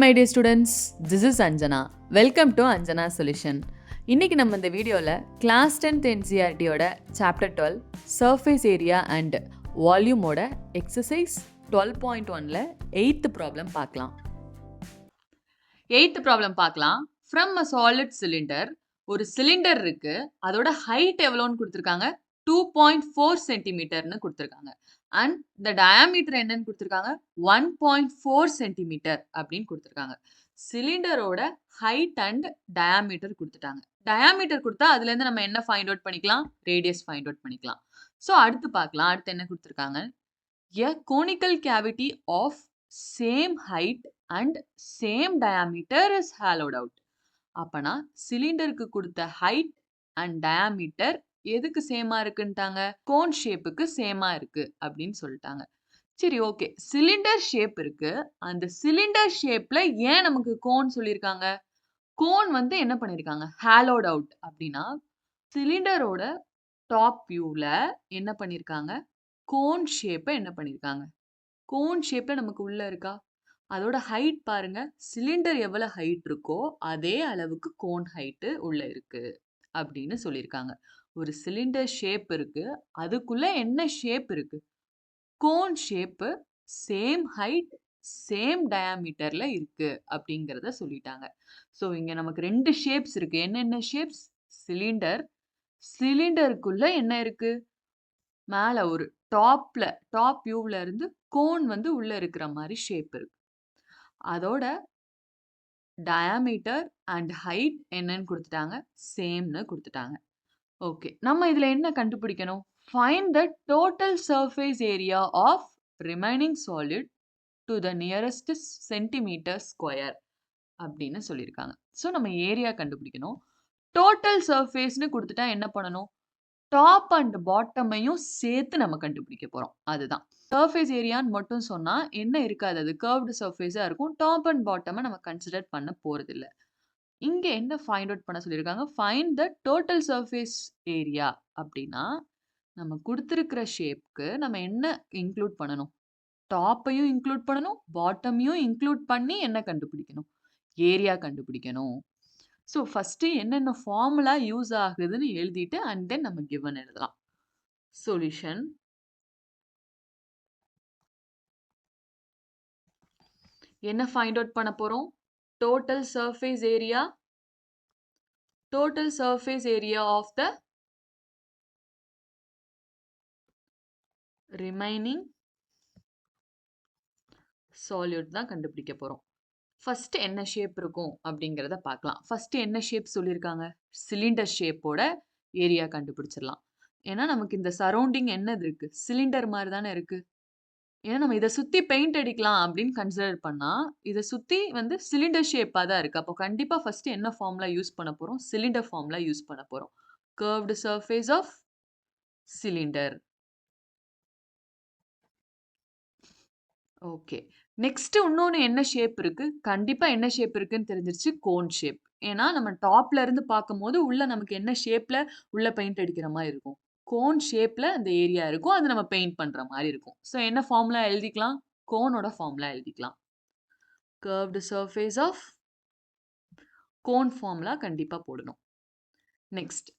my dear students, this is Anjana. Welcome to Anjana Solution. இன்னைக்கு நம்ம இந்த வீடியோவில் கிளாஸ் 10th NCERTயோட சாப்டர் 12 சர்ஃபேஸ் ஏரியா அண்ட் வால்யூமோட எக்ஸசைஸ் 12.1ல 8th ப்ராப்ளம் பார்க்கலாம். 8th ப்ராப்ளம் பார்க்கலாம். ஃப்ரம் அ சாலிட் சிலிண்டர், ஒரு சிலிண்டர் இருக்கு, அதோட ஹைட் எவ்வளோன்னு கொடுத்துருக்காங்க, 2.4 சென்டிமீட்டர்னு கொடுத்துருக்காங்க. அண்ட் இந்த டயாமீட்டர் என்னன்னு கொடுத்துருக்காங்க, 1.4 சென்டிமீட்டர் அப்படின்னு கொடுத்துருக்காங்க. சிலிண்டரோட ஹைட் அண்ட் டயாமீட்டர் கொடுத்துட்டாங்க. டயாமீட்டர் கொடுத்தா அதுலேருந்து நம்ம என்ன ஃபைண்ட் அவுட் பண்ணிக்கலாம், ரேடியஸ் ஃபைண்ட் அவுட் பண்ணிக்கலாம். ஸோ அடுத்து பார்க்கலாம். அடுத்து என்ன கொடுத்துருக்காங்க, a conical cavity of same height and same diameter is hollowed out. அப்பனா சிலிண்டருக்கு கொடுத்த ஹைட் அண்ட் டயாமீட்டர் எதுக்கு சேமா இருக்குன்ட்டாங்க, கோன் ஷேப்புக்கு சேமா இருக்கு அப்படின்னு சொல்லிட்டாங்க. சரி, ஓகே, சிலிண்டர் ஷேப் இருக்கு, அந்த சிலிண்டர் ஷேப்ல ஏன் நமக்கு கோன் சொல்லியிருக்காங்க, கோன் வந்து என்ன பண்ணிருக்காங்க, ஹாலோட் அவுட். அப்படின்னா சிலிண்டரோட டாப் வியூல என்ன பண்ணிருக்காங்க, கோன் ஷேப்பை என்ன பண்ணிருக்காங்க, கோன் ஷேப்ல நமக்கு உள்ள இருக்கா, அதோட ஹைட் பாருங்க, சிலிண்டர் எவ்வளவு ஹைட் இருக்கோ அதே அளவுக்கு கோன் ஹைட்டு உள்ள இருக்கு அப்படின்னு சொல்லியிருக்காங்க. ஒரு சிலிண்டர் ஷேப் இருக்கு, அதுக்குள்ள என்ன ஷேப் இருக்கு, cone shape, same height same டயாமீட்டர்ல இருக்கு அப்படிங்கிறத சொல்லிட்டாங்க. ஸோ இங்க நமக்கு ரெண்டு ஷேப்ஸ் இருக்கு. என்னென்ன ஷேப்ஸ், சிலிண்டர், சிலிண்டருக்குள்ள என்ன இருக்கு, மேல ஒரு டாப் வியூல இருந்து கோன் வந்து உள்ள இருக்கிற மாதிரி ஷேப் இருக்கு. அதோட டயாமீட்டர் அண்ட் ஹைட் என்னன்னு கொடுத்துட்டாங்க, சேம்னு கொடுத்துட்டாங்க. ஓகே, நம்ம இதுல என்ன கண்டுபிடிக்கணும், find the total surface area of remaining solid to the nearest centimetre square அப்படின்னு சொல்லியிருக்காங்க. ஸோ நம்ம ஏரியா கண்டுபிடிக்கணும். டோட்டல் சர்ஃபேஸ்னு கொடுத்துட்டா என்ன பண்ணணும், டாப் அண்ட் பாட்டமையும் சேர்த்து நம்ம கண்டுபிடிக்க போறோம். அதுதான் சர்ஃபேஸ் ஏரியான்னு மட்டும் சொன்னா என்ன இருக்காது, அது கர்வ்டு சர்ஃபேஸா இருக்கும். டாப் அண்ட் பாட்டமை நம்ம கன்சிடர் பண்ண போறது இல்லை. இங்க என்ன ஃபைண்ட் அவுட் பண்ண சொல்லியிருக்காங்க, find the total surface area. அப்படின்னா நம்ம கொடுத்துருக்கிற ஷேப்க்கு நம்ம என்ன இன்க்ளூட் பண்ணணும், டாப்பையும் இன்க்ளூட் பண்ணணும், பாட்டமையும் இன்க்ளூட் பண்ணி என்ன கண்டுபிடிக்கணும், ஏரியா கண்டுபிடிக்கணும். ஸோ ஃபர்ஸ்ட் என்னென்ன ஃபார்முலா யூஸ் ஆகுதுன்னு எழுதிட்டு அண்ட் தென் நம்ம கிவன் எழுதலாம். சொல்யூஷன், என்ன ஃபைண்ட் அவுட் பண்ண போறோம், total surface area of the remaining solid தான் கண்டுபிடிக்க போறோம். ஃபர்ஸ்ட் என்ன ஷேப் இருக்கும் அப்படிங்கிறத பார்க்கலாம். ஃபர்ஸ்ட் என்ன ஷேப் சொல்லியிருக்காங்க, சிலிண்டர் ஷேப்போட ஏரியா கண்டுபிடிச்சிடலாம். ஏன்னா நமக்கு இந்த சரௌண்டிங் என்னது இருக்கு, சிலிண்டர் மாதிரி தானே இருக்கு. ஏன்னா நம்ம இதை சுத்தி பெயிண்ட் அடிக்கலாம் அப்படின்னு கன்சிடர் பண்ணா இதை சுத்தி வந்து சிலிண்டர் ஷேப்பா தான் இருக்கு. அப்போ கண்டிப்பா ஃபர்ஸ்ட் என்ன ஃபார்முலா யூஸ் பண்ண போறோம், சிலிண்டர் ஃபார்முலா யூஸ் பண்ண போறோம். Curved surface of cylinder. Okay, next இன்னொன்னு என்ன ஷேப் இருக்கு, கண்டிப்பா என்ன ஷேப் இருக்குன்னு தெரிஞ்சிருச்சு, கோன் ஷேப். ஏன்னா நம்ம டாப்ல இருந்து பார்க்கும் போது உள்ள நமக்கு என்ன ஷேப்ல உள்ள பெயிண்ட் அடிக்கிற மாதிரி இருக்கும், கோன் ஷேப்ல அந்த ஏரியா இருக்கும், அது நம்ம பெயிண்ட் பண்ற மாதிரி இருக்கும். ஸோ என்ன ஃபார்முலா எழுதிக்கலாம், கோனோட ஃபார்முலா எழுதிக்கலாம். Curved surface of cone formula கண்டிப்பா போடணும். நெக்ஸ்ட்,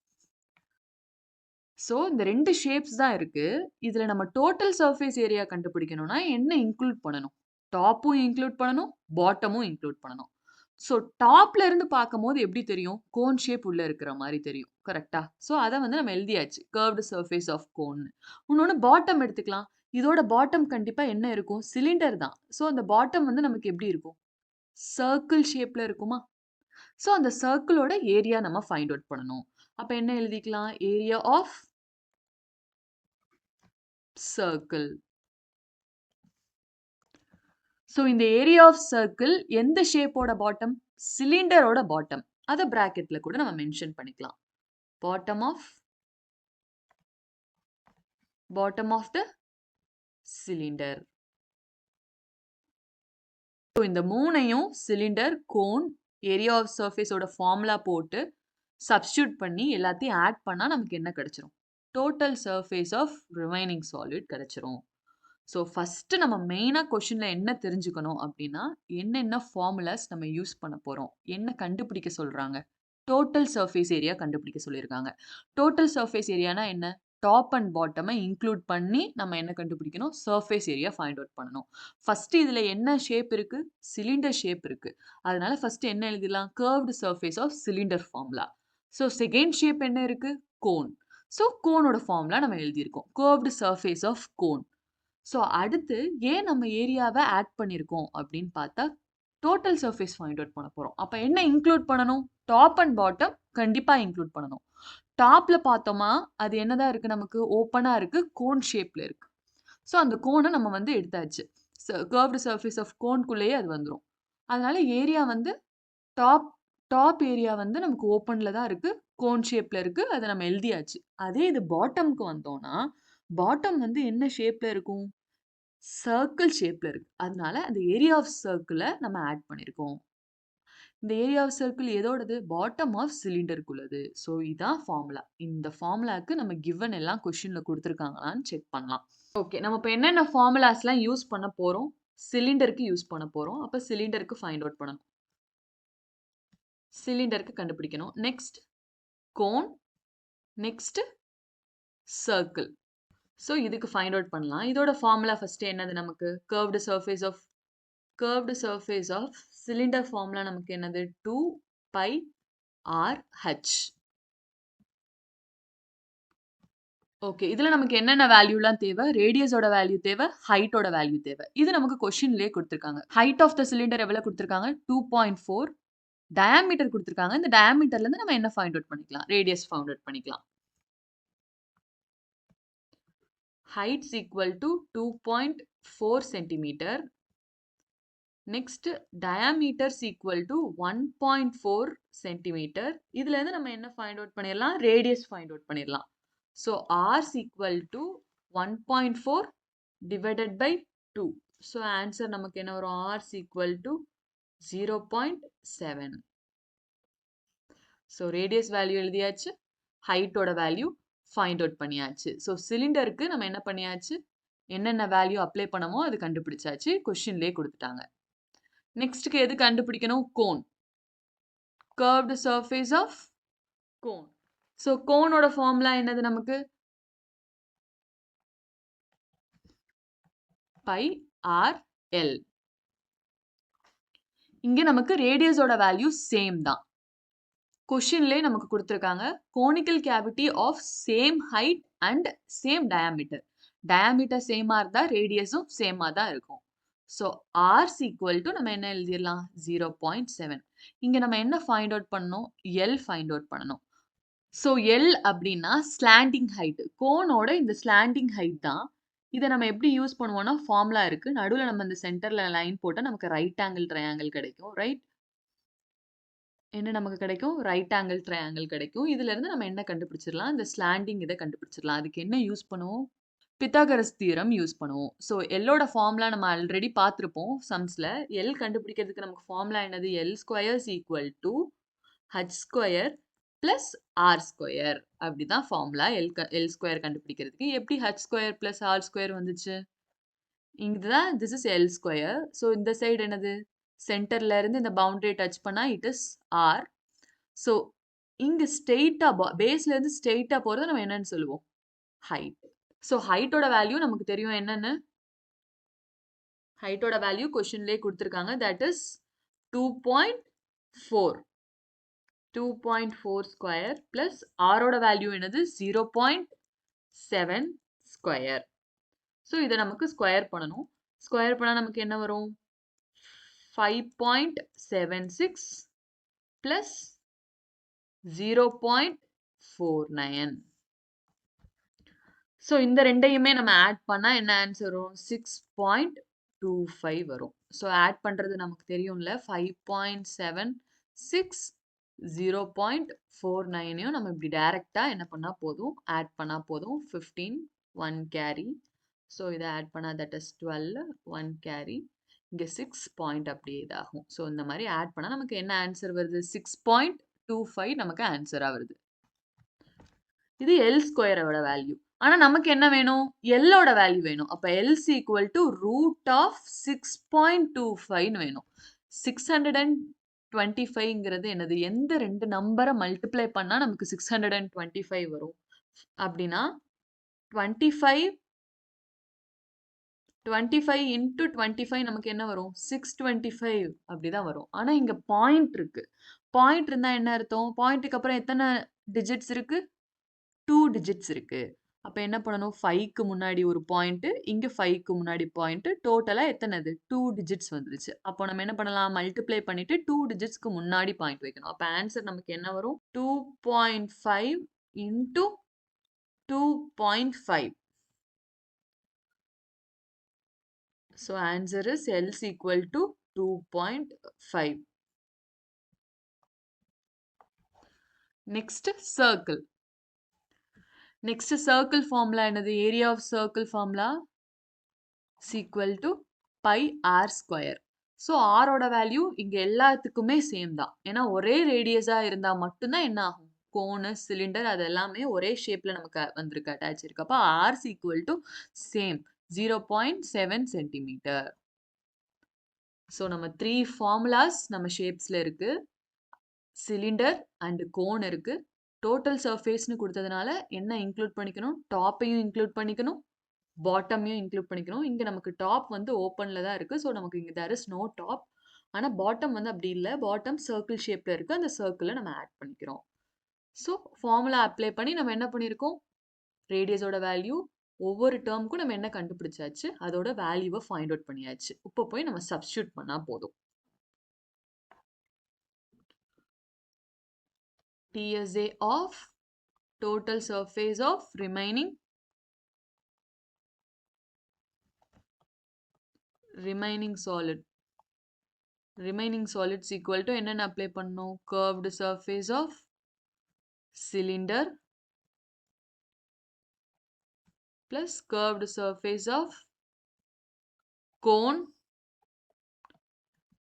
ஸோ இந்த ரெண்டு ஷேப்ஸ் தான் இருக்கு. இதுல நம்ம டோட்டல் சர்ஃபேஸ் ஏரியா கண்டுபிடிக்கணும்னா என்ன இன்க்ளூட் பண்ணணும், டாப்பும் இன்க்ளூட் பண்ணணும், பாட்டமும் இன்க்ளூட் பண்ணணும். ஸோ டாப்ல இருந்து பார்க்கும் போது எப்படி தெரியும், கோன் ஷேப் உள்ள இருக்கிற மாதிரி தெரியும், கரெக்டா. ஸோ அதை வந்து நம்ம எழுதியாச்சு, கர்வ்டு சர்ஃபேஸ் ஆஃப் கோன். இன்னொன்று பாட்டம் எடுத்துக்கலாம். இதோட பாட்டம் கண்டிப்பா என்ன இருக்கும், சிலிண்டர் தான். ஸோ அந்த பாட்டம் வந்து நமக்கு எப்படி இருக்கும், சர்க்கிள் ஷேப்ல இருக்குமா. ஸோ அந்த சர்க்கிளோட ஏரியா நம்ம ஃபைண்ட் அவுட் பண்ணணும். அப்ப என்ன எழுதிக்கலாம், ஏரியா ஆஃப் சர்க்கிள். ஸோ இந்த ஏரியா ஆஃப் சர்க்கிள் எந்த ஷேப்போட பாட்டம், சிலிண்டரோட பாட்டம். அதை பிராக்கெட்ல கூட நம்ம மென்ஷன் பண்ணிக்கலாம். Bottom of the cylinder. So இந்த மூணையும் சிலிண்டர், கோன், ஏரியா ஆஃப் சர்ஃபேஸோட ஃபார்முலா போட்டு சப்ஸ்டியூட் பண்ணி எல்லாத்தையும் ஆட் பண்ணா நமக்கு என்ன கிடைச்சிரும், total surface of remaining solid கிடைச்சிரும். ஸோ ஃபர்ஸ்ட்டு நம்ம மெயினா கொஸ்டின்ல என்ன தெரிஞ்சுக்கணும் அப்டின்னா, என்னென்ன ஃபார்முலாஸ் நம்ம யூஸ் பண்ண போறோம்? என்ன கண்டுபிடிக்க சொல்றாங்க? டோட்டல் சர்ஃபேஸ் ஏரியா கண்டுபிடிக்க சொல்லியிருக்காங்க. டோட்டல் சர்ஃபேஸ் ஏரியானா என்ன? டாப் அண்ட் பாட்டம இன்க்ளூட் பண்ணி நம்ம என்ன கண்டுபிடிக்கணும்? சர்ஃபேஸ் ஏரியா ஃபைண்ட் அவுட் பண்ணணும். ஃபர்ஸ்ட்டு இதுல என்ன ஷேப் இருக்கு? சிலிண்டர் ஷேப் இருக்கு. அதனால ஃபர்ஸ்ட்டு என்ன எழுதிடலாம்? Curved surface of cylinder formula. So second shape என்ன இருக்கு? கோன். ஸோ கோனோட ஃபார்முலா நம்ம எழுதியிருக்கோம். Curved surface of cone. So அடுத்து ஏன் நம்ம ஏரியாவ ஆட் பண்ணியிருக்கோம் அப்படின்னு பார்த்தா, டோட்டல் சர்ஃபேஸ் ஃபைண்ட் அவுட் பண்ண போறோம். அப்ப என்ன இன்க்ளூட் பண்ணணும்? டாப் அண்ட் பாட்டம் கண்டிப்பா இன்க்ளூட் பண்ணணும். டாப்ல பார்த்தோமா, அது என்னதான் இருக்கு நமக்கு? ஓப்பனா இருக்கு. கோன் ஷேப்ல இருக்கு. ஸோ அந்த கோன நம்ம வந்து எடுத்தாச்சு. கர்வ்டு சர்ஃபேஸ் ஆஃப் கோன்குள்ளேயே அது வந்துரும். அதனால ஏரியா வந்து டாப் டாப் ஏரியா வந்து நமக்கு ஓப்பன்ல தான் இருக்கு. கோன் ஷேப்ல இருக்கு. அத நம்ம எழுதியாச்சு. அதே இது பாட்டம்க்கு வந்தோம்னா, பாட்டம் வந்து என்ன ஷேப்ல இருக்கும்? சர்க்கிள் ஷேப்ல இருக்கு. அதனால அந்த ஏரியா ஆஃப் சர்க்கிள நம்ம ஆட் பண்ணியிருக்கோம். இந்த ஏரியா ஆஃப் சர்க்கிள் எதோடது? பாட்டம் ஆஃப் சிலிண்டருக்குள்ளது. ஸோ இதான் ஃபார்முலா. இந்த ஃபார்முலாக்கு நம்ம கிவன் எல்லாம் கொஸ்டின்ல குடுத்துருக்காங்களான்னு செக் பண்ணலாம். ஓகே. நம்ம இப்ப என்னென்ன ஃபார்முலாஸ்லாம் யூஸ் பண்ண போறோம்? சிலிண்டருக்கு யூஸ் பண்ண போறோம். அப்ப சிலிண்டருக்கு ஃபைண்ட் அவுட் பண்ணணும். சிலிண்டருக்கு கண்டுபிடிக்கணும். Next cone. Next circle. So இதுக்கு ஃபைண்ட் அவுட் பண்ணலாம். இதோட ஃபார்முலா ஃபர்ஸ்ட் என்னது நமக்கு? Curved surface of cylinder formula நமக்கு என்னது? 2 pi r h. ஓகே. இதுல நமக்கு என்னென்ன வேல்யூலாம் தேவை? ரேடியஸோட வேல்யூ தேவை, ஹைட்டோட வேல்யூ தேவை. இது நமக்கு கொஸ்டின்லயே குடுத்துருக்காங்க. ஹைட் ஆஃப் த சிலிண்டர் எவ்வளவு குடுத்துருக்காங்க? 2.4. டயாமீட்டர் குடுத்துருக்காங்க. இந்த டயாமீட்டர்ல இருந்து நம்ம என்ன ஃபைண்ட் அவுட் பண்ணிக்கலாம்? ரேடியஸ் ஃபைண்ட் அவுட் பண்ணிக்கலாம். Height is equal to 2.4 centimeter. Next, diameter is equal to 1.4 centimeter. இதுல இருந்து நம்ம என்ன find out பண்ணிடலாம்? Radius find out பண்ணிடலாம். So, R is equal to 1.4 divided by 2. So, answer நமக்கு என்ன வரும்? R is equal to 0.7. So, radius value எழுதியாச்சு. Height ஓட value find out பண்ணியாச்சு. So, சிலிண்டருக்கு நம்ம என்ன பண்ணியாச்சு? என்னென்ன வேல்யூ அப்ளை பண்ணமோ அது கண்டுபிடிச்சாச்சு. கொஸ்டின்லயே கொடுத்துட்டாங்க. நெக்ஸ்ட்க்கு எது கண்டுபிடிக்கணும்? Cone. Curved surface of cone. So கோனோட ஃபார்முலா என்னது நமக்கு? Pi r l. இங்க நமக்கு ரேடியஸோட வேல்யூ சேம் தான். கொஸ்டின்லயே நமக்கு கொடுத்துருக்காங்க. Conical cavity of same height and same diameter. Diameter சேமா இருந்தா ரேடியஸும் சேமா தான் இருக்கும். ஸோ ஆர் ஈக்குவல் டு நம்ம என்ன எழுதிடலாம்? 0.7. இங்க நம்ம என்ன ஃபைண்ட் அவுட் பண்ணணும்? எல் ஃபைண்ட் அவுட் பண்ணணும். ஸோ எல் அப்படின்னா ஸ்லாண்டிங் ஹைட். கோனோட இந்த ஸ்லாண்டிங் ஹைட் தான். இதை நம்ம எப்படி யூஸ் பண்ணுவோம்னா, ஃபார்முலா இருக்கு. நடுவில் நம்ம இந்த சென்டர்ல லைன் போட்டால் நமக்கு ரைட் ஆங்கிள் ட்ரையாங்கிள் கிடைக்கும். ரைட்? என்ன நமக்கு கிடைக்கும்? ரைட் ஆங்கிள் ட்ரையாங்கிள் கிடைக்கும். இதுல இருந்து நம்ம என்ன கண்டுபிடிச்சிடலாம்? இந்த ஸ்லாண்டிங் இதை கண்டுபிடிச்சிடலாம். அதுக்கு என்ன யூஸ் பண்ணுவோம்? பித்தாகரஸ் தியரம் யூஸ் பண்ணுவோம். ஸோ எல்லோட ஃபார்முலா நம்ம ஆல்ரெடி பார்த்துருப்போம் சம்ஸ்ல. எல் கண்டுபிடிக்கிறதுக்கு நமக்கு ஃபார்முலா என்னது? L square equal to H square plus R square. அப்படிதான் ஃபார்முலா எல் ஸ்கொயர் கண்டுபிடிக்கிறதுக்கு. எப்படி H square plus R square வந்துச்சு? இதுதான் this is L square. So இந்த சைடு என்னது? சென்டர்ல இருந்து இந்த பவுண்டரி டச் பண்ணா இட் இஸ் ஆர். ஸோ இங்க ஸ்ட்ரெயிட்டா பேஸ்ல இருந்து ஸ்ட்ரெயிட்டா போறத நம்ம என்னன்னு சொல்லுவோம்? ஹைட். ஸோ ஹைட்டோட வேல்யூ நமக்கு தெரியும் என்னன்னு? ஹைட்டோட வேல்யூ கொஸ்டின்லேயே கொடுத்துருக்காங்க. That is 2.4. 2.4 ஸ்கொயர் பிளஸ் ஆரோட வேல்யூ என்னது? 0.7 ஸ்கொயர். ஸோ இதை நமக்கு ஸ்கொயர் பண்ணணும். ஸ்கொயர் பண்ணால் நமக்கு என்ன வரும்? 5.76 plus 0.49. ஸோ இந்த ரெண்டையுமே நம்ம ஆட் பண்ணா என்ன ஆன்சர் வரும்? 6.25 வரும். ஸோ ஆட் பண்றது நமக்கு தெரியும்ல. 5.76 0.49 நம்ம இப்படி டைரக்டா என்ன பண்ணா போதும்? ஆட் பண்ணா போதும். 15 1 கேரி. ஸோ இதை ஆட் பண்ணா தட் இஸ் 12 1 கேரி. இங்க 6 பாயிண்ட் அப்படியே இதாகும். ஸோ இந்த மாதிரி ஆட் பண்ணா நமக்கு என்ன ஆன்சர் வருது? 6.25 நமக்கு ஆன்சரா வருது. இது எல் ஸ்கொயரோட வேல்யூ. ஆனா நமக்கு என்ன வேணும்? L ஓட வேல்யூ வேணும். அப்ப L is equal to root of 6.25 ன்னு வேணும். 625ங்கிறது என்னது? எந்த 2 நம்பர மல்டிப்ளை பண்ணா நமக்கு 625 வரும்? அப்படின்னா 25 25 இன்டு 25 நமக்கு என்ன வரும்? 625 அப்படிதான் வரும். ஆனா இங்க பாயிண்ட் இருக்கு. பாயிண்ட் இருந்தா என்ன அர்த்தம்? பாயிண்ட்க்கு அப்புறம் எத்தன டிஜிட்ஸ் இருக்கு? 2 டிஜிட்ஸ் இருக்கு. அப்ப என்ன பண்ணணும்? 5க்கு முன்னாடி ஒரு பாயிண்ட், இங்க 5க்கு முன்னாடி பாயிண்ட். டோட்டலா எத்தனது? 2 டிஜிட்ஸ் வந்துருச்சு. அப்போ நம்ம என்ன பண்ணலாம்? மல்டிப்ளை பண்ணிட்டு 2 டிஜிட்ஸ்க்கு முன்னாடி பாயிண்ட் வைக்கணும். அப்ப ஆன்சர் நமக்கு என்ன வரும்? 2.5 into 2.5. So answer is L is equal to 2.5. Next, circle. Next circle formula என்னது? Area of circle formula is equal to pi r square. So r ஓட வேல்யூ இங்க எல்லாத்துக்குமே சேம் தான். ஏன்னா ஒரே ரேடியஸா இருந்தா மட்டும்தான் என்ன ஆகும்? கோனு, சிலிண்டர் அது எல்லாமே ஒரே ஷேப்ல நமக்கு வந்திருக்கு, அட்டாச் இருக்கு. அப்ப r is equal to same 0.7 centimeter. So நம்ம 3 formulas நம்ம ஷேப்ஸ்ல இருக்கு. சிலிண்டர் அண்ட் கோன் இருக்கு. டோட்டல் சர்ஃபேஸ்னு கொடுத்ததுனால என்ன இன்க்ளூட் பண்ணிக்கணும்? டாப்பையும் இன்க்ளூட் பண்ணிக்கணும், பாட்டமையும் இன்க்ளூட் பண்ணிக்கணும். இங்க நமக்கு டாப் வந்து ஓப்பன்ல தான் இருக்கு. ஸோ நமக்கு இங்க தேர் இஸ் நோ டாப். ஆனா பாட்டம் வந்து அப்படி இல்லை. பாட்டம் சர்க்கிள் ஷேப்ல இருக்கு. அந்த சர்க்கிளை நம்ம ஆட் பண்ணிக்கிறோம். ஸோ ஃபார்முலா அப்ளை பண்ணி நம்ம என்ன பண்ணியிருக்கோம்? ரேடியஸோட வேல்யூ ஒவ்வொரு டேர்முக்கும் நம்ம என்ன கண்டுபிடிச்சாச்சு? அதோட வேல்யூவை ஃபைண்ட் அவுட் பண்ணியாச்சு. இப்போ போய் நம்ம சப்ஸ்டியூட் பண்ணா போதும். TSA of total surface of remaining solid. Remaining solid is equal to என்னென்ன அப்ளை பண்ணணும்? Curved surface of cylinder plus curved surface of cone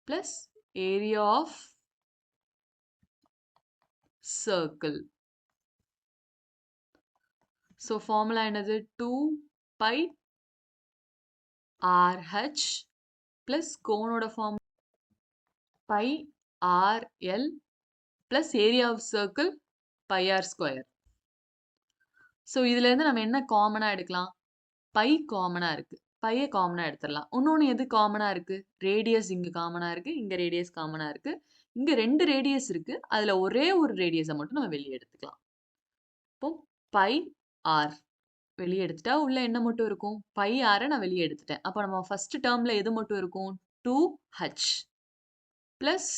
plus area of circle. So formula என்னது? 2 pi RH plus cone ஓட form pi RL plus area of circle pi r square. So இதுல இருந்து நம்ம என்ன காமனா எடுக்கலாம்? By காமனா இருக்கு. பையை காமனா எடுத்துடலாம். இன்னொன்னு எது காமனா இருக்கு? ரேடியஸ் இங்க காமனா இருக்கு, இங்க ரேடியஸ் காமனா இருக்கு. இங்க 2 ரேடியஸ் இருக்கு. அதுல ஒரே ஒரு ரேடியஸை மட்டும் நம்ம வெளியே எடுத்துக்கலாம். இப்போ பை ஆர் வெளியே எடுத்துட்டா உள்ள என்ன மட்டும் இருக்கும்? பை ஆரை நான் வெளியே எடுத்துட்டேன். அப்போ நம்ம ஃபர்ஸ்ட் டேர்ம்ல எது மட்டும் இருக்கும்? 2h பிளஸ்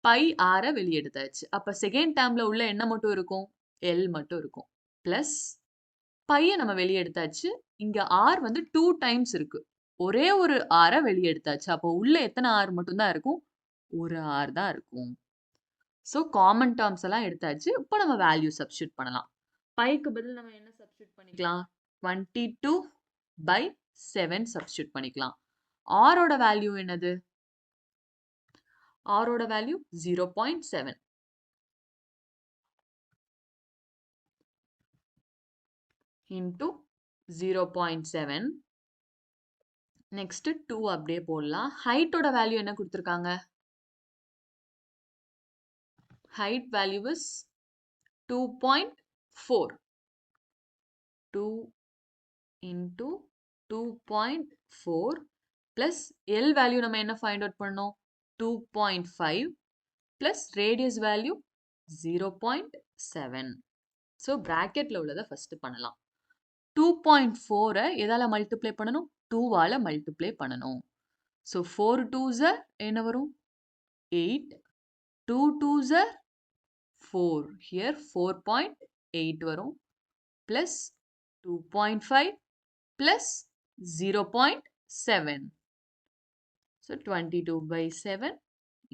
பை ஆரை வெளியே எடுத்தாச்சு. அப்ப செகண்ட் டேர்ம்ல உள்ள என்ன மட்டும் இருக்கும்? எல் மட்டும் இருக்கும். பிளஸ் பையை நம்ம வெளியே எடுத்தாச்சு. இங்க ஆர் வந்து 2 டைம்ஸ் இருக்கு. ஒரே ஒரு ஆரை வெளியே எடுத்தாச்சு. அப்போ உள்ள எத்தனை ஆர் மட்டும் தான் இருக்கும்? ஒரு ஆர் தான் இருக்கும். ஸோ காமன் டேர்ம்ஸ் எல்லாம் எடுத்தாச்சு. இப்போ நம்ம வேல்யூ சப்ஸ்டியூட் பண்ணலாம். பைக்கு பதில் நம்ம என்ன சப்ஸ்டியூட் பண்ணிக்கலாம்? 22/7 சப்ஸ்டியூட் பண்ணிக்கலாம். ஆரோட வேல்யூ என்னது? ஆரோட வேல்யூ 0.7. into 0.7. நெக்ஸ்ட் 2 அப்படியே போடலாம். ஹைட்டோட வேல்யூ என்ன கொடுத்துருக்காங்க? Height value is 2.4. 2 into 2.4 plus L value நம்ம என்ன ஃபைண்ட் அவுட் பண்ணோம்? 2.5 plus radius வேல்யூ 0.7. ஸோ பிராக்கெட்ல உள்ளதை ஃபர்ஸ்ட் பண்ணலாம். 2.4 எதால மல்டிப்ளை பண்ணணும்? 2வால மல்டிப்ளை பண்ணணும். ஸோ 4 2s என்ன வரும்? 8. 2 2s 4. Here 4.8 வரும். Plus 2.5 plus 0.7. So 22/7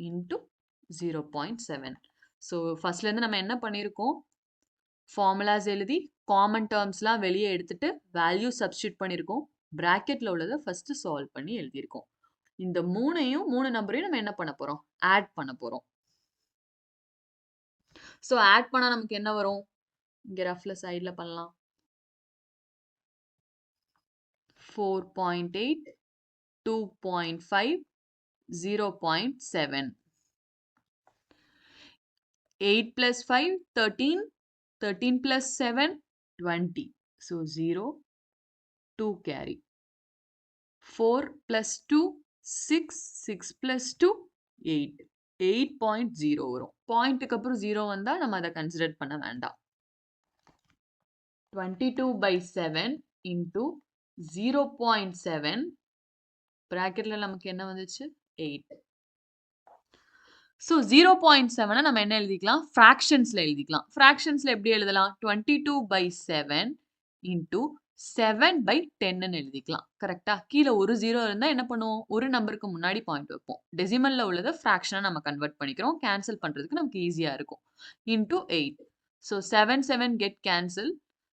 into 0.7. So ஃபர்ஸ்ட்ல இருந்து நம்ம என்ன பண்ணியிருக்கோம்? ஃபார்முலாஸ் எழுதி காமன் டேர்ம்ஸ்லாம் வெளியே எடுத்துட்டு வேல்யூ சப்ஸ்டியூட் பண்ணியிருக்கோம். பிராக்கெட்ல உள்ளதை ஃபர்ஸ்ட் சால்வ் பண்ணி எழுதியிருக்கோம். இந்த மூணு நம்பரையும் நம்ம என்ன பண்ண போறோம்? ஆட் பண்ண போறோம். ஸோ ஆட் பண்ணா நமக்கு என்ன வரும்? இங்க ரஃப்ல சைட்ல பண்ணலாம். 4.8, 2.5, 0.7. 8 plus 5, 13. 13 plus 7, 20. So 0, 2 carry. 4 plus 2, 6. 6 plus 2, 8. 8.0 வரும். பாயிண்ட்டுக்கு அப்புறம் 0 வந்தா நம்ம அதை கன்சிடர் பண்ண வேண்டாம். 22/7 into 0.7 பிராக்கெட்ல நமக்கு என்ன வந்துச்சு 8. ஸோ 0.7 நம்ம என்ன எழுதிக்கலாம் ஃப்ராக்ஷன்ஸ்ல எழுதிக்கலாம். ஃப்ராக்ஷன்ஸ்ல எப்படி எழுதலாம் 22/7 into 7/10 எழுதிக்கலாம். கரெக்டா கீழே ஒரு 0 இருந்தா என்ன பண்ணுவோம் ஒரு நம்பருக்கு முன்னாடி பாயிண்ட் வைப்போம். டெசிமல்ல உள்ளதை ஃப்ராக்ஷனா நம்ம கன்வெர்ட் பண்ணிக்கிறோம். கேன்சல் பண்றதுக்கு நமக்கு ஈஸியா இருக்கும். into 8. So 7 7 get cancel.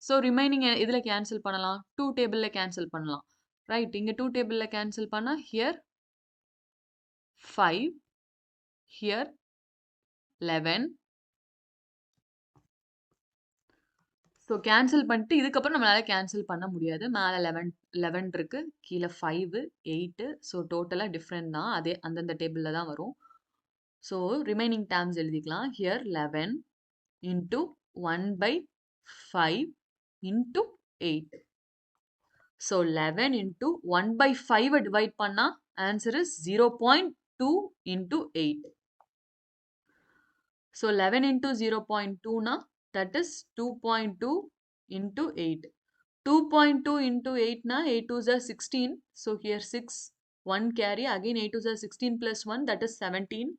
So remaining இதில் கேன்சல் பண்ணலாம் 2 டேபிளில் கேன்சல் பண்ணலாம் ரைட். இங்கே 2 டேபிளில் கேன்சல் பண்ணால் ஹியர் 5, ஹியர் 11. ஸோ கேன்சல் பண்ணிட்டு இதுக்கப்புறம் நம்மளால கேன்சல் பண்ண முடியாது. மேலே 11 இருக்கு கீழே 5, 8. ஸோ டோட்டலாக டிஃப்ரெண்ட் தான் அதே அந்தந்த டேபிளில் தான் வரும். ஸோ ரிமைனிங் டேர்ம்ஸ் எழுதிக்கலாம். Here 11 into 1/5 into 8. So 11 into 1/5 divide பண்ணா answer is 0.2 into 8. So 11 into 0.2 na that is 2.2 into 8. 2.2 into 8 na 8 2s are 16. So here 6 1 carry again 8 2s are 16 plus 1 that is 17.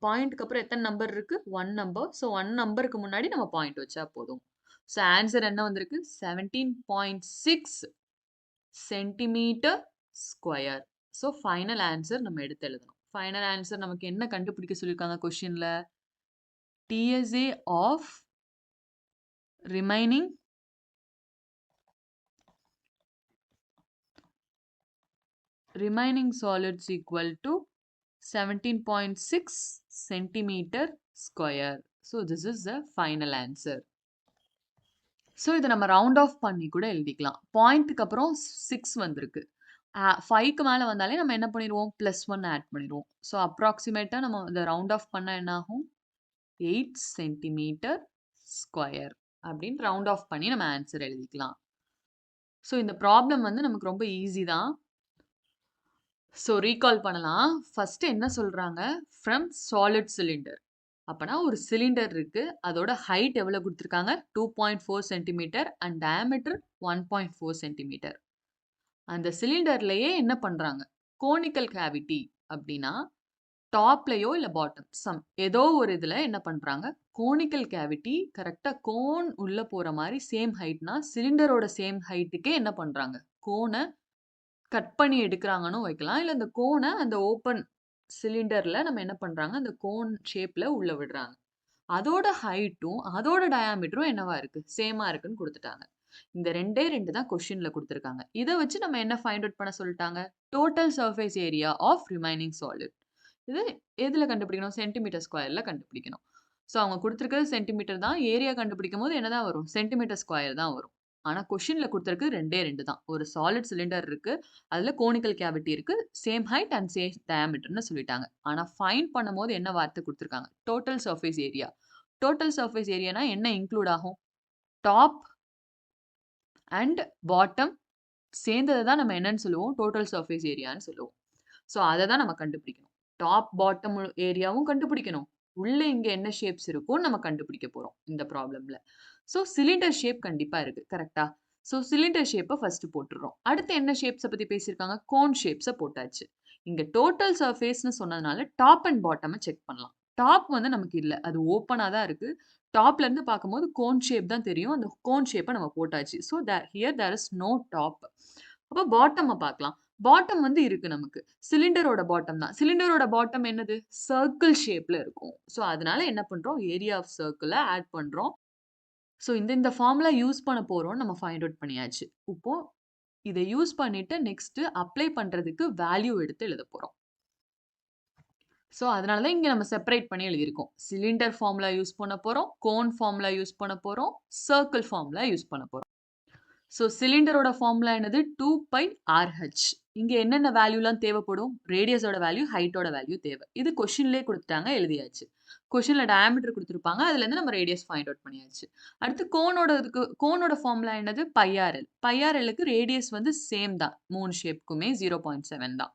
பாயிண்ட்க்கு அப்புறம் எத்தனை number இருக்கு 1 number. So 1 நம்பருக்கு முன்னாடி நம்ம point வச்சா போதும். So answer என்ன வந்திருக்கு 17.6 centimetre square. So final answer நம்ம எடுத்து எழுதணும். ஃபைனல் ஆன்சர் நமக்கு என்ன கண்டுபிடிக்க சொல்லியிருக்காங்க கொஸ்டின்ல TSA of remaining solids equal to 17.6 centimeter square. So this is the final answer. So இதை நம்ம ரவுண்ட் ஆஃப் பண்ணி கூட எழுதிக்கலாம். பாயிண்ட்டுக்கு அப்புறம் 6 வந்திருக்கு. 5க்கு மேலே வந்தாலே நம்ம என்ன பண்ணிடுவோம் +1 ஆட் பண்ணிடுவோம். ஸோ அப்ராக்சிமேட்டாக நம்ம இதை ரவுண்ட் ஆஃப் பண்ணால் என்ன ஆகும் 8 சென்டிமீட்டர் ஸ்கொயர் அப்படின்னு ரவுண்ட் ஆஃப் பண்ணி நம்ம ஆன்சர் எழுதிக்கலாம். ஸோ இந்த ப்ராப்ளம் வந்து நமக்கு ரொம்ப ஈஸி தான். ஸோ ரீகால் பண்ணலாம். ஃபர்ஸ்ட் என்ன சொல்றாங்க ஃப்ரம் சாலிட் சிலிண்டர். அப்பனா ஒரு சிலிண்டர் இருக்கு அதோட ஹைட் எவ்வளவு கொடுத்துருக்காங்க 2.4 சென்டிமீட்டர் அண்ட் டயாமீட்டர் 1.4 சென்டிமீட்டர். அந்த சிலிண்டர்லயே என்ன பண்றாங்க கோனிக்கல் கேவிட்டி அப்படின்னா டாப்லயோ இல்ல பாட்டம் சம் ஏதோ ஒரு இதுல என்ன பண்றாங்க கோனிக்கல் கேவிட்டி கரெக்டா கோன் உள்ள போற மாதிரி சேம் ஹைட்னா சிலிண்டரோட சேம் ஹைட்டுக்கே என்ன பண்றாங்க கோனை கட் பண்ணி எடுக்கிறாங்கன்னு வைக்கலாம். இல்ல அந்த கோனை அந்த ஓப்பன் சிலிண்டர்ல நம்ம என்ன பண்றாங்க அந்த கோன் ஷேப்ல உள்ள விடுறாங்க. அதோட ஹைட்டும் அதோட டயாமீட்டரும் என்னவா இருக்கு சேமா இருக்குன்னு கொடுத்துட்டாங்க. இந்த ரெண்டு தான் கொஸ்டின்ல கொடுத்துருக்காங்க. இதை வச்சு நம்ம என்ன ஃபைண்ட் அவுட் பண்ண சொல்லிட்டாங்க total surface area of remaining solid. இது எதுல கண்டுபிடிக்கணும் சென்டிமீட்டர் ஸ்கொயர்ல கண்டுபிடிக்கணும். ஸோ அவங்க கொடுத்துருக்கிறது சென்டிமீட்டர் தான். ஏரியா கண்டுபிடிக்கும் போது என்னதான் வரும் சென்டிமீட்டர் ஸ்கொயர் தான் வரும். ஆனா கொஸ்டின்ல கொடுத்துருக்கு ரெண்டு தான். ஒரு சாலிட் சிலிண்டர் இருக்கு அதுல கோனிக்கல் கேவிட்டி இருக்கு சேம் ஹைட் அண்ட் சேம் டயாமீட்டர்னு சொல்லிட்டாங்க. ஆனா ஃபைண்ட் பண்ணும்போது என்ன வார்த்தை கொடுத்துருக்காங்க total surface area. Total surface ஏரியானா என்ன இன்க்ளூட் ஆகும் டாப் அண்ட் பாட்டம் சேர்ந்ததை தான் நம்ம என்னன்னு சொல்லுவோம் டோட்டல் சர்ஃபேஸ் ஏரியான்னு சொல்லுவோம். ஸோ அதை தான் நம்ம கண்டுபிடிக்கணும். டாப் பாட்டம் ஏரியாவும் கண்டுபிடிக்கணும். உள்ள இங்க என்ன ஷேப்ஸ் இருக்கும் நம்ம கண்டுபிடிக்க போறோம் இந்த ப்ராப்ளம்ல. ஸோ சிலிண்டர் ஷேப் கண்டிப்பா இருக்கு கரெக்டா. ஸோ சிலிண்டர் ஷேப்பை ஃபர்ஸ்ட் போட்டுடுறோம். அடுத்து என்ன ஷேப்ஸை பத்தி பேசியிருக்காங்க கோன் ஷேப்ஸை போட்டாச்சு. இங்க டோட்டல் சர்ஃபேஸ்னு சொன்னதுனால டாப் அண்ட் பாட்டமை செக் பண்ணலாம். டாப் வந்து நமக்கு இல்லை அது ஓப்பனாக தான் இருக்கு. டாப்ல இருந்து பார்க்கும்போது கோன் ஷேப் தான் தெரியும். அந்த கோன் ஷேப்பை நம்ம போட்டாச்சு. So here there is no top. அப்போ பாட்டமை பார்க்கலாம். பாட்டம் வந்து இருக்கு நமக்கு சிலிண்டரோட பாட்டம் தான். சிலிண்டரோட பாட்டம் என்னது சர்க்கிள் ஷேப்ல இருக்கும். ஸோ அதனால என்ன பண்றோம் ஏரியா ஆஃப் சர்க்கிளை ஆட் பண்றோம். ஸோ இந்த ஃபார்முலா யூஸ் பண்ண போறோம் நம்ம ஃபைண்ட் அவுட் பண்ணியாச்சு. இப்போ இதை யூஸ் பண்ணிட்டு நெக்ஸ்ட் அப்ளை பண்றதுக்கு வேல்யூ எடுத்து எழுத போறோம். ஸோ அதனால தான் இங்கே நம்ம செப்பரேட் பண்ணி எழுதியிருக்கோம். சிலிண்டர் ஃபார்முலா யூஸ் பண்ண போறோம் கோன் ஃபார்முலா யூஸ் பண்ண போறோம் சர்க்கிள் ஃபார்முலா யூஸ் பண்ண போறோம். ஸோ சிலிண்டரோட ஃபார்முலா என்னது? 2 பை RH. இங்க என்னென்ன வேல்யூலாம் தேவைப்படும்? ரேடியஸோட வேல்யூ, ஹைட்டோட வேல்யூ தேவை. இது கொஸ்டின்லயே குடுத்துட்டாங்க, எழுதியாச்சு. கொஸ்டின்ல டயாமீட்டர் குடுத்துருப்பாங்க. அதுலேருந்து நம்ம ரேடியஸ் ஃபைண்ட் அவுட் பண்ணியாச்சு. அடுத்து கோனோட ஃபார்முலா என்னது? πRL. πRLக்கு ரேடியஸ் வந்து சேம் தான். 3 ஷேப்க்குமே 0.7 தான்.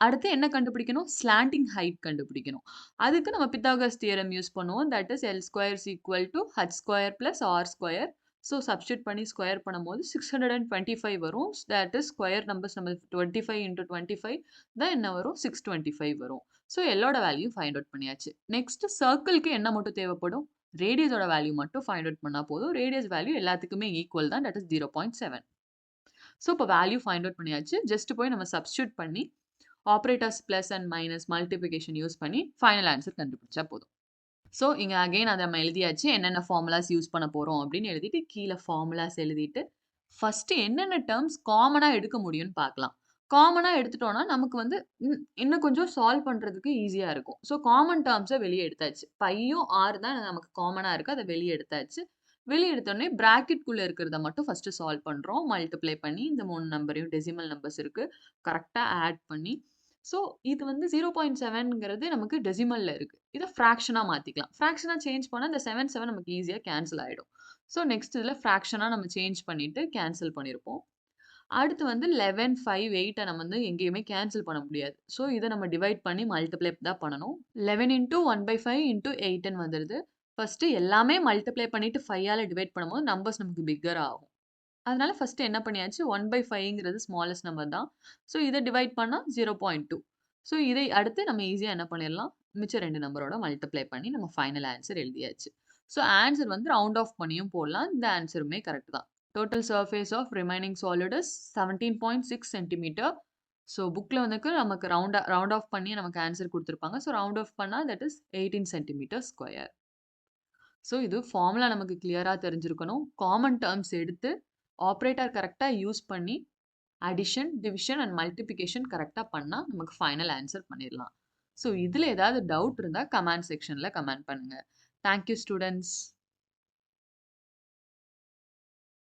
அடுத்து என்ன கண்டுபிடிக்கணும்? ஸ்லாண்டிங் ஹைட் கண்டுபிடிக்கணும். அதுக்கு நம்ம பித்தாகரஸ் தியரம் யூஸ் பண்ணுவோம். That is L square is equal to H square plus R square. So substitute பண்ணி ஸ்கொயர் பண்ணும்போது 625 வரும். தட் இஸ் ஸ்கொயர் நம்பர்ஸ் நம்ம 25 இன்டூ 25 தான் என்ன வரும்? 625 வரும். ஸோ எல்லோட வேல்யூ ஃபைண்ட் அவுட் பண்ணியாச்சு. நெக்ஸ்ட் சர்க்கிள்க்கு என்ன மட்டும் தேவைப்படும்? ரேடியஸோட வேல்யூ மட்டும் ஃபைண்ட் அவுட் பண்ணா போதும். ரேடியஸ் வேல்யூ எல்லாத்துக்குமே ஈக்குவல் தான். That is 0.7. ஸோ இப்போ வேல்யூ ஃபைண்ட் அவுட் பண்ணியாச்சு. ஜஸ்ட் போய் நம்ம சப்ஸ்டிட்யூட் பண்ணி operators plus and minus multiplication use பண்ணி ஃபைனல் ஆன்சர் கண்டுபிடிச்சா போதும். ஸோ இங்க அகைன் அத நம்ம எழுதியாச்சு. என்னென்ன ஃபார்முலாஸ் யூஸ் பண்ண போறோம் அப்படின்னு எழுதிட்டு, கீழ ஃபார்முலாஸ் எழுதிட்டு, ஃபர்ஸ்ட் என்னென்ன டெர்ம்ஸ் காமனா எடுக்க முடியும்னு பார்க்கலாம். காமனா எடுத்துட்டோம்னா, நமக்கு வந்து இன்னும் கொஞ்சம் சால்வ் பண்றதுக்கு ஈஸியா இருக்கும். ஸோ காமன் டெர்ம்ஸ வெளிய எடுத்தாச்சு. பையும் R தான் நமக்கு காமனா இருக்கு. அத வெளிய எடுத்தாச்சு. வெளிய எடுத்தோனே பிராக்கெட்குள்ள இருக்கிறத மட்டும் ஃபர்ஸ்ட் சால்வ் பண்றோம். மல்டிப்ளை பண்ணி இந்த 3 நம்பரையும் டெசிமல் நம்பர்ஸ் இருக்கு. கரெக்ட்டா ஆட் பண்ணி ஸோ இது வந்து 0.7ங்கிறது நமக்கு டெசிமல்ல இருக்கு. இத ஃபிராக்ஷனா மாத்திக்கலாம். ஃபிராக்ஷனா சேஞ்ச் பண்ணா இந்த 7, 7 நமக்கு ஈஸியா கேன்சல் ஆயிடும். ஸோ நெக்ஸ்ட் இதுல ஃபிராக்ஷனா நம்ம சேஞ்ச் பண்ணிட்டு கேன்சல் பண்ணியிருப்போம். அடுத்து வந்து 11, 5, 8 நம்ம வந்து எங்கேயுமே கேன்சல் பண்ண முடியாது. ஸோ இத நம்ம டிவைட் பண்ணி மல்டிப்ளை தான் பண்ணணும். 11 இன்டூ 1/5 இன்டூ 8ன்னு வந்துருது. ஃபர்ஸ்ட் எல்லாமே மல்டிப்ளை பண்ணிட்டு 5ஆல டிவைட் பண்ணும்போது நம்பர்ஸ் நமக்கு பிக்கர் ஆகும். அதனால ஃபர்ஸ்ட் என்ன பண்ணியாச்சு 1/5ங்கிறது ஸ்மாலஸ்ட் நம்பர் தான். ஸோ இத டிவைட் பண்ணா 0.2. ஸோ இதை அடுத்து நம்ம ஈஸியா என்ன பண்ணிடலாம்? மிச்ச 2 நம்பரோட மல்டிப்ளை பண்ணி நம்ம ஃபைனல் ஆன்சர் எழுதியாச்சு. ஸோ ஆன்சர் வந்து ரவுண்ட் ஆஃப் பண்ணியும் போடலாம். இந்த ஆன்சருமே கரெக்ட் தான். Total surface of remaining solid is 17.6 centimetre. So புக்ல வந்து நமக்கு ரவுண்ட் ஆஃப் பண்ணி நமக்கு ஆன்சர் குடுத்துருப்பாங்க. ஸோ ரவுண்ட் ஆஃப் பண்ணா that is 18 centimetre square. So இது ஃபார்முலா நமக்கு கிளியரா தெரிஞ்சிருக்கணும். காமன் டெர்ம்ஸ் எடுத்து ஆப்பரேட்டர் கரெக்ட்டா யூஸ் பண்ணி அடிஷன், டிவிஷன் அண்ட் மல்டிப்ளிகேஷன் கரெக்ட்டா பண்ணா நமக்கு ஃபைனல் ஆன்சர் பண்ணிடலாம். ஸோ இதுல ஏதாவது டவுட் இருந்தா கமெண்ட் செக்ஷன்ல கமெண்ட் பண்ணுங்க. Thank you students.